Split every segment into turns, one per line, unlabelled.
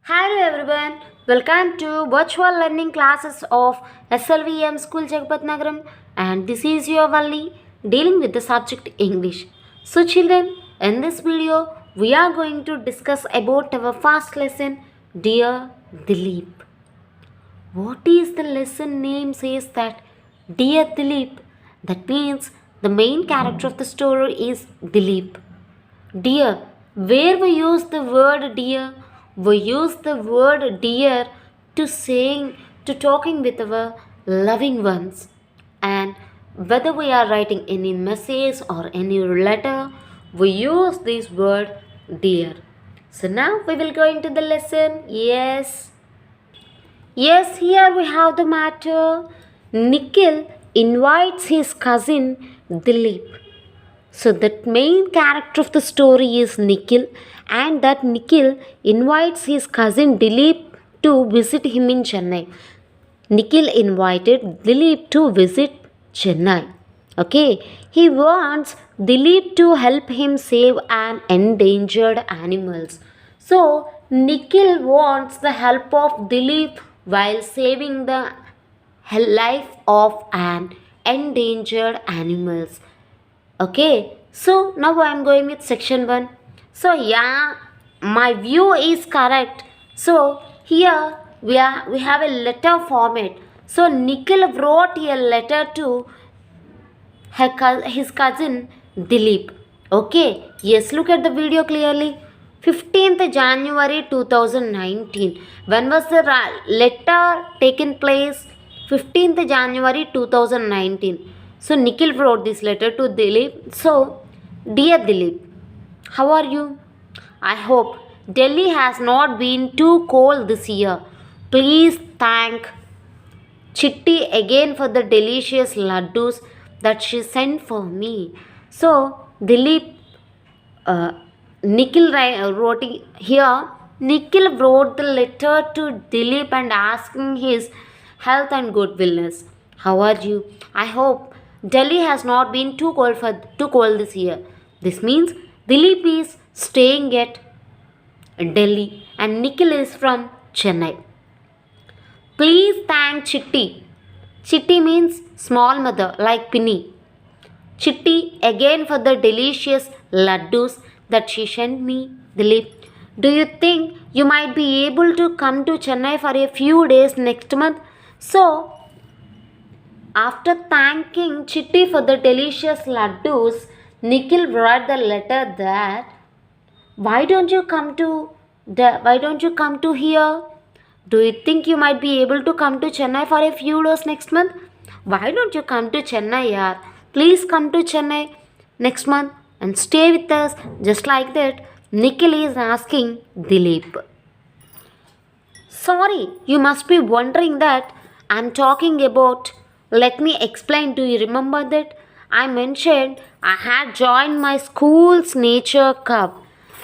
Hello everyone, welcome to virtual learning classes of SLVM School Jagapatnagaram, and this is your Valli dealing with the subject English. So children, in this video we are going to discuss about our first lesson, Dear Dilip. What is the lesson name says that Dear Dilip, that means the main character of the story is Dilip. Dear, where we use the word dear, we use the word dear to talking with our loving ones. And whether we are writing any message or any letter, we use this word dear. So now we will go into the lesson. Yes, here we have the matter. Nikhil invites his cousin Dilip. So that main character of the story is Nikhil, and that Nikhil invites his cousin Dilip to visit him in Chennai. Nikhil invited Dilip to visit Chennai. Okay, he wants Dilip to help him save an endangered animals. So Nikhil wants the help of Dilip while saving the life of an endangered animals. Okay, so now I am going with section 1. So yeah, my view is correct. So here we have a letter format. So Nikhil wrote a letter to his cousin Dilip. Okay, yes, look at the video clearly. 15th January 2019. When was the letter taken place? 15th January 2019. So Nikhil wrote this letter to Dilip. So, dear Dilip, how are you? I hope Delhi has not been too cold this year. Please thank Chitti again for the delicious laddus that she sent for me. So, Dilip, uh, wrote here. Nikhil wrote the letter to Dilip and asking his health and good willness. How are you? I hope Delhi has not been too cold this year. This means Dilip is staying at Delhi and Nikhil is from Chennai. Please thank Chitti. Chitti means small mother like Pinny. Chitti again for the delicious laddus that she sent me, Dilip. Do you think you might be able to come to Chennai for a few days next month? So, after thanking Chitti for the delicious laddus, Nikhil wrote the letter that why don't you come to here? Do you think you might be able to come to Chennai for a few days next month? Why don't you come to Chennai, yaar? Please come to Chennai next month and stay with us. Just like that, Nikhil is asking Dilip. Sorry, you must be wondering that I'm talking about. Let me explain. Do you remember that? I mentioned I had joined my school's nature club,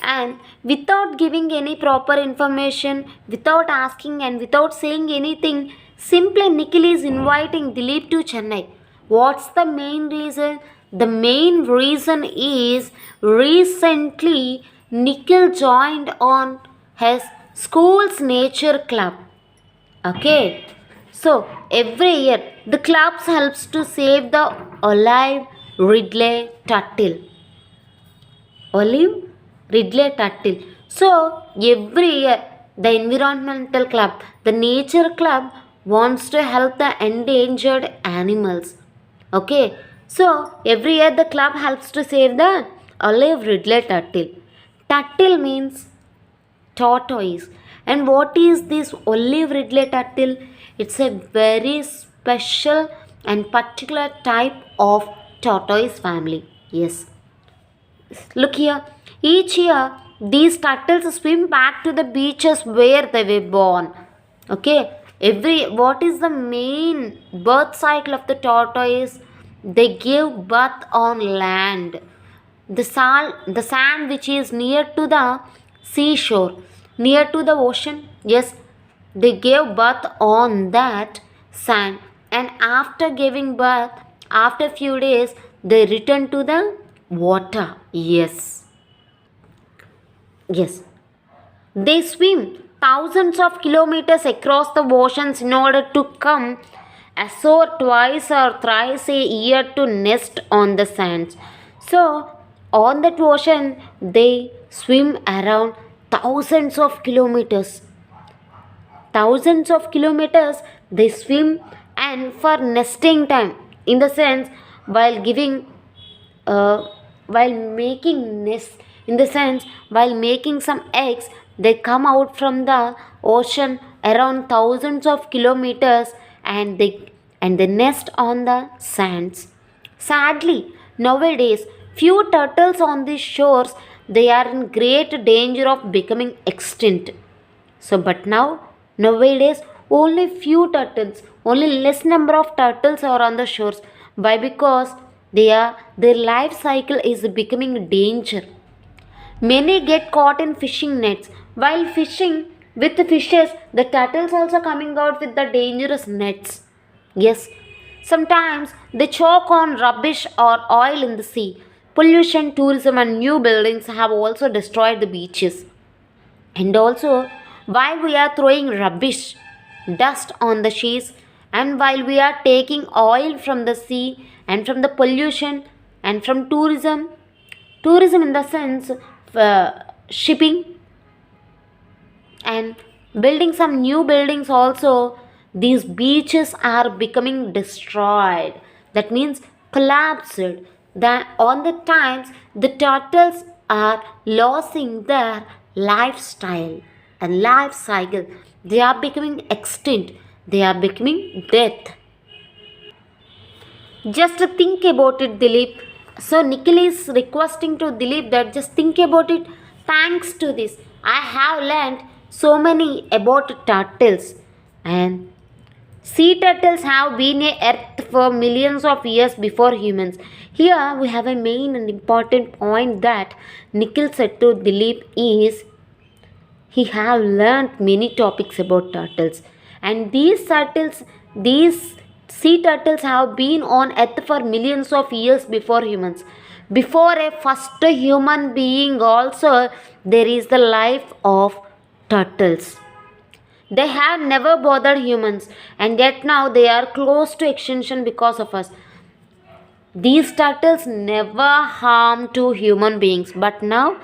and without giving any proper information, without asking and without saying anything, simply Nikhil is inviting Dilip to Chennai. What's the main reason? The main reason is recently Nikhil joined on his school's nature club. Okay, so every year the clubs helps to save the olive ridley turtle. Olive ridley turtle. So every year the environmental club, the nature club wants to help the endangered animals. Okay, so every year the club helps to save the olive ridley turtle. Turtle means tortoise. And what is this olive ridley turtle? It's a very special and particular type of tortoise family. Yes. Look here. Each year, these turtles swim back to the beaches where they were born. Okay. What is the main birth cycle of the tortoise? They give birth on land. The sand which is near to the seashore, near to the ocean, yes, they gave birth on that sand, and after giving birth, after few days, they return to the water. Yes. They swim thousands of kilometers across the oceans in order to come ashore twice or thrice a year to nest on the sands. So, on that ocean, they swim around thousands of kilometers they swim, and for nesting time, in the sense while giving uh, while making nest, in the sense while making some eggs, they come out from the ocean around thousands of kilometers, and they nest on the sands. Sadly, nowadays few turtles on these shores, they are in great danger of becoming extinct. So, but nowadays, only few turtles, only less number of turtles are on the shores. Why? Because their life cycle is becoming danger. Many get caught in fishing nets. While fishing with the fishes, the turtles also coming out with the dangerous nets. Yes, sometimes they choke on rubbish or oil in the sea. Pollution, tourism, and new buildings have also destroyed the beaches. And also, while we are throwing rubbish, dust on the seas, and while we are taking oil from the sea and from the pollution and from tourism in the sense shipping and building some new buildings also, these beaches are becoming destroyed. That means collapsed. That on the times the turtles are losing their lifestyle and life cycle. They are becoming extinct. They are becoming death. Just think about it, Dilip. So Nikhil is requesting to Dilip that just think about it. Thanks to this, I have learned so many about turtles. And sea turtles have been on Earth for millions of years before humans. Here we have a main and important point that Nikhil said to Dilip is he have learned many topics about turtles, and these sea turtles have been on earth for millions of years before humans. Before a first human being also, there is the life of turtles. They have never bothered humans, and yet now they are close to extinction because of us. These turtles never harm to human beings, but now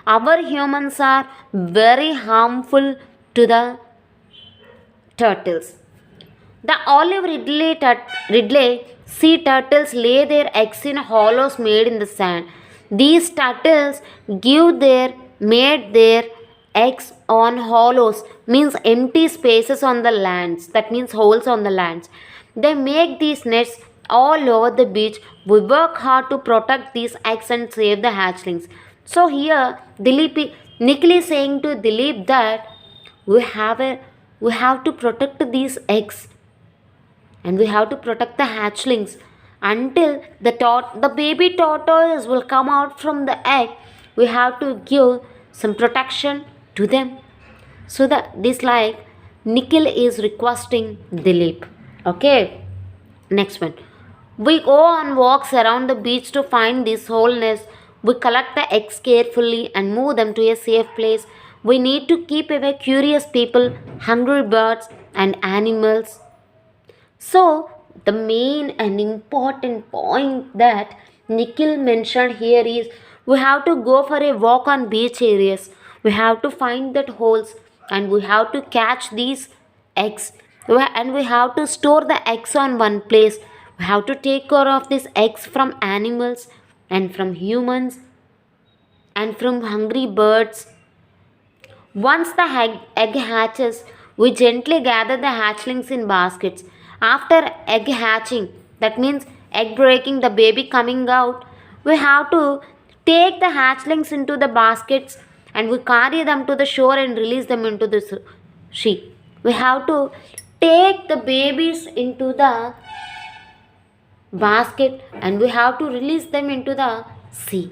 our humans are very harmful to the turtles. The Ridley sea turtles lay their eggs in hollows made in the sand. These turtles made their eggs on hollows, means empty spaces on the lands, that means holes on the lands. They make these nests all over the beach. We work hard to protect these eggs and save the hatchlings. So here Nikhil is saying to Dilip that we have to protect these eggs, and we have to protect the hatchlings until the baby tortoise will come out from the egg. We have to give some protection to them. So that this like Nikhil is requesting Dilip. Okay, next one. We go on walks around the beach to find this whole nest. We collect the eggs carefully and move them to a safe place. We need to keep away curious people, hungry birds, and animals. So, the main and important point that Nikhil mentioned here is we have to go for a walk on beach areas. We have to find that holes, and we have to catch these eggs, and we have to store the eggs on one place. We have to take care of these eggs from animals and from humans and from hungry birds. Once the egg hatches, we gently gather the hatchlings in baskets. After egg hatching, that means egg breaking, the baby coming out, we have to take the hatchlings into the baskets, and we carry them to the shore and release them into the sea. We have to take the babies into the basket, and we have to release them into the sea.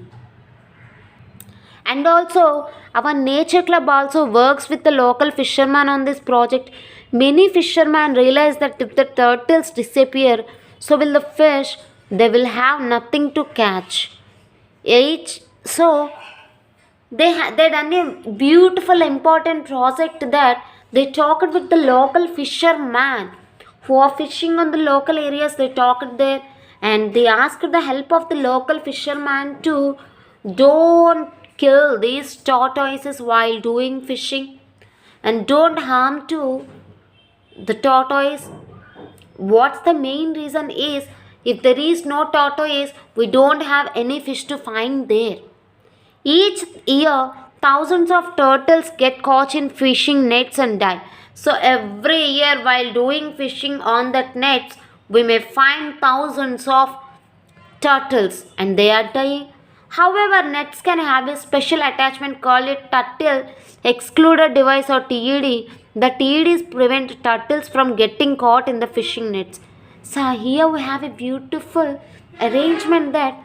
And also, our nature club also works with the local fishermen on this project. Many fishermen realize that if the turtles disappear, so will the fish. They will have nothing to catch. So They done a beautiful important project that they talked with the local fisherman who are fishing on the local areas. They talked there and they asked the help of the local fisherman to don't kill these tortoises while doing fishing and don't harm to the tortoise. What's the main reason is, if there is no tortoise, we don't have any fish to find there. Each year, thousands of turtles get caught in fishing nets and die. So every year while doing fishing on that nets, we may find thousands of turtles and they are dying. However, nets can have a special attachment called a turtle excluder device or TED. The TEDs prevent turtles from getting caught in the fishing nets. So here we have a beautiful arrangement that,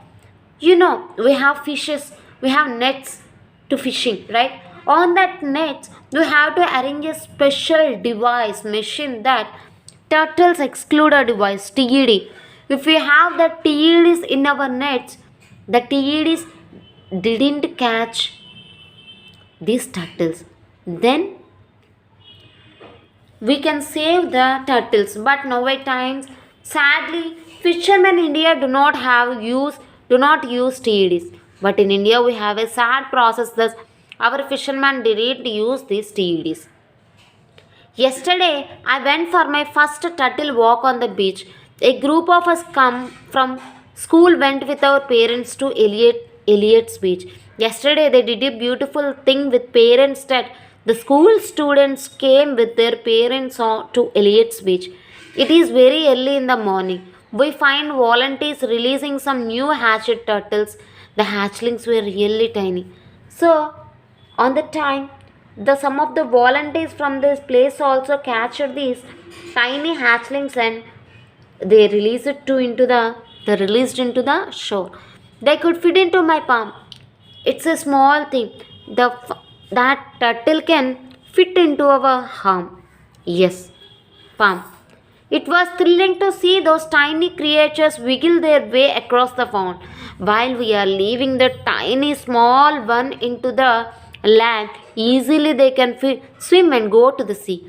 we have fishes, we have nets to fishing, right? On that nets, we have to arrange a special device, machine, that turtles excluder device, TED. If we have the TEDs in our nets, the TEDs didn't catch these turtles. Then we can save the turtles. But nowadays, sadly, fishermen in India do not use TEDs. But in India, we have a sad process that our fishermen didn't use these TEDs. Yesterday, I went for my first turtle walk on the beach. A group of us come from school went with our parents to Elliott's Beach. Yesterday, they did a beautiful thing with parents that the school students came with their parents to Elliott's Beach. It is very early in the morning. We find volunteers releasing some new hatched turtles. The hatchlings were really tiny. So, on the time, some of the volunteers from this place also captured these tiny hatchlings and they released into the shore. They could fit into my palm. It's a small thing. That turtle can fit into our arm. Yes, palm. It was thrilling to see those tiny creatures wiggle their way across the pond. While we are leaving the tiny small one into the land, easily they can swim and go to the sea.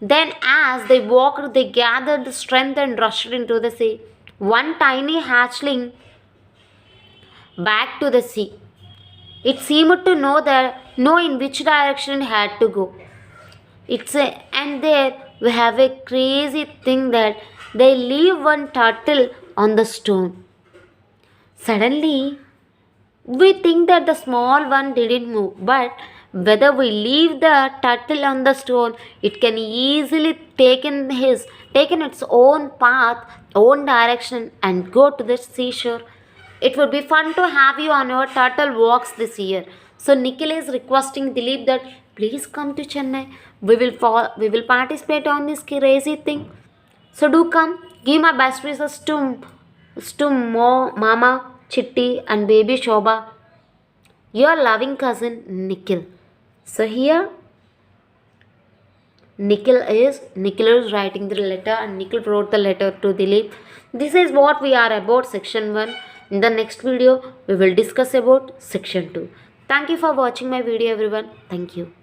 Then as they walked, they gathered strength and rushed into the sea. One tiny hatchling back to the sea. It seemed to know in which direction it had to go. And there we have a crazy thing that they leave one turtle on the stone. Suddenly, we think that the small one didn't move, but whether we leave the turtle on the stone, it can easily taken its own path, own direction, and go to the seashore. It would be fun to have you on our turtle walks this year. So Nikhil is requesting Dilip that please come to Chennai. We will participate on this crazy thing. So do come. Give my best wishes to Mama, Chitti and baby Shobha. Your loving cousin Nikhil. So here Nikhil is writing the letter and Nikhil wrote the letter to Dilip. This is what we are about section 1. In the next video, we will discuss about section 2. Thank you for watching my video everyone. Thank you.